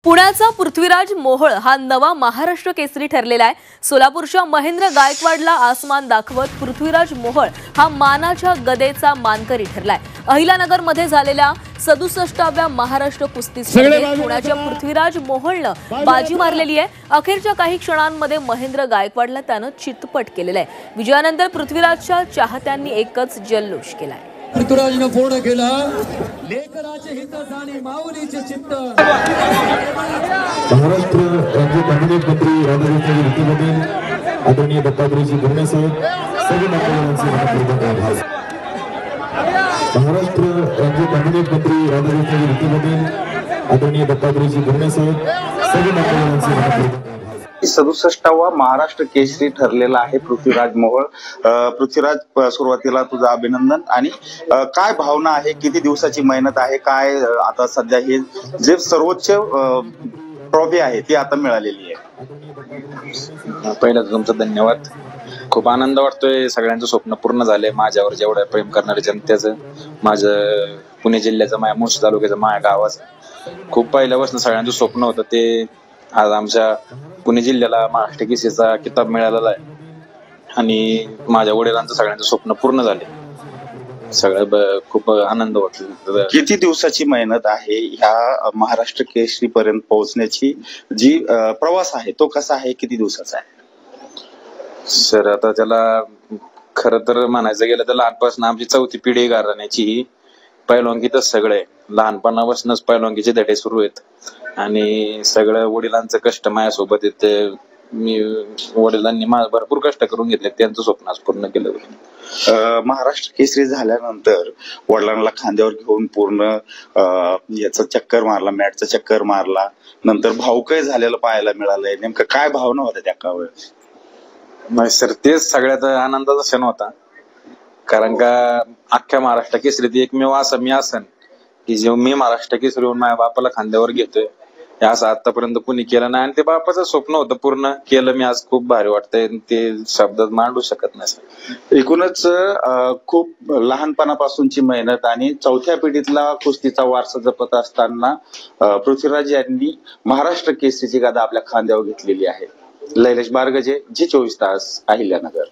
पुण्याचा पृथ्वीराज मोहोळ हा नवा महाराष्ट्र केसरी ठरलेला आहे। सोलापूरच्या महेंद्र गायकवाडला आसमान दाखवत पृथ्वीराज मोहोळ हा मानाच्या गदेचा मानकरी ठरलाय। अहिल्यानगरमध्ये झालेल्या 67व्या महाराष्ट्र कुस्ती स्पर्धेत पुण्याच्या पृथ्वीराज मोहोळनं बाजी मारलेली आहे। अखेरच्या काही क्षणांमध्ये महेंद्र गायकवाडला त्यानं चितपट केलेलं आहे। विजयानंतर पृथ्वीराजच्या चाहत्यांनी एकच जल्लोष केलाय। पृथ्वीराजने पूर्ण केला लेकराचे हित जाणी माऊलीचे चित्त। महाराष्ट्र राज्य कॅबिनेट मंत्री राधाकृष्ण विखे आदरणीय दत्तात्रयजी गुरण्यासाहेब सर्व मान्यवरांचे मनपूर्वक आभार। महाराष्ट्र राज्य कॅबिनेट मंत्री राधाकृष्ण विखे आदरणीय दत्तात्रयजी गुरण्यासाहेब सर्व मान्यवरांचे मनपूर्वक 67वा महाराष्ट्र केसरी ठरलेला आहे पृथ्वीराज मोहोळ। पृथ्वीराज, सुरुवातीला तुझं अभिनंदन। आणि काय भावना आहे, किती दिवसाची मेहनत आहे, काय आता सध्या हे जे सर्वोच्च ट्रॉफी आहे ती आता मिळालेली आहे? पहिलं तुमचं धन्यवाद। खूप आनंद वाटतोय, सगळ्यांचं स्वप्न पूर्ण झालंय। माझ्यावर जेवढं प्रेम करणारे जनतेचं, माझं पुणे जिल्ह्याचं, माझ्या मुळशी तालुक्याचं, माझ्या गावाचं खूप पहिल्यापासून सगळ्यांचं स्वप्न होतं ते आज आमच्या पुणे जिल्ह्याला महाराष्ट्र केसरीचा किताब मिळालेला आहे आणि माझ्या वडिलांचं सगळ्यांचं स्वप्न पूर्ण झाले। सगळं खूप आनंद वाटला। किती दिवसाची मेहनत आहे ह्या महाराष्ट्र केसरी पर्यंत पोहोचण्याची? जी प्रवास आहे तो कसा आहे, किती दिवसाचा आहे? सर आता त्याला खरं तर म्हणायचं गेलं तर लहानपासून आमची चौथी पिढी घराण्याची ही पैलवानकीतच सगळं आहे। लहानपणापासूनच पैलवानकीचे धडे सुरू आहेत आणि सगळं वडिलांचं कष्ट माझ्यासोबत येते। मी वडिलांनी भरपूर कष्ट करून घेतले, त्यांचं स्वप्न आज पूर्ण केलं। महाराष्ट्र केसरी झाल्यानंतर वडिलांना खांद्यावर घेऊन पूर्ण याचा चक्कर मारला, मॅटचा चक्कर मारला, नंतर भाऊकही झालेलं पाहायला मिळालंय। नेमकं काय भावना होत्या त्या काळात? नाही सर, तेच सगळ्यात आनंदाचा क्षण होता, कारण का अख्ख्या महाराष्ट्र केसरीत एकमेव असं मी असन की जेव्हा मी महाराष्ट्र केसरी होऊन माझ्या बापाला खांद्यावर घेतोय, असं आतापर्यंत कुणी केलं नाही आणि ते बापाचं स्वप्न होतं पूर्ण केलं मी। आज खूप भारी वाटतंय, ते शब्दात मांडू शकत नाही। एकूणच खूप लहानपणापासूनची मेहनत आणि चौथ्या पिढीतला कुस्तीचा वारसा जपत असताना पृथ्वीराज यांनी महाराष्ट्र केसरीची गादा आपल्या खांद्यावर घेतलेली आहे। लैलेश बारगजे, जी 24 तास, अहिल्यानगर।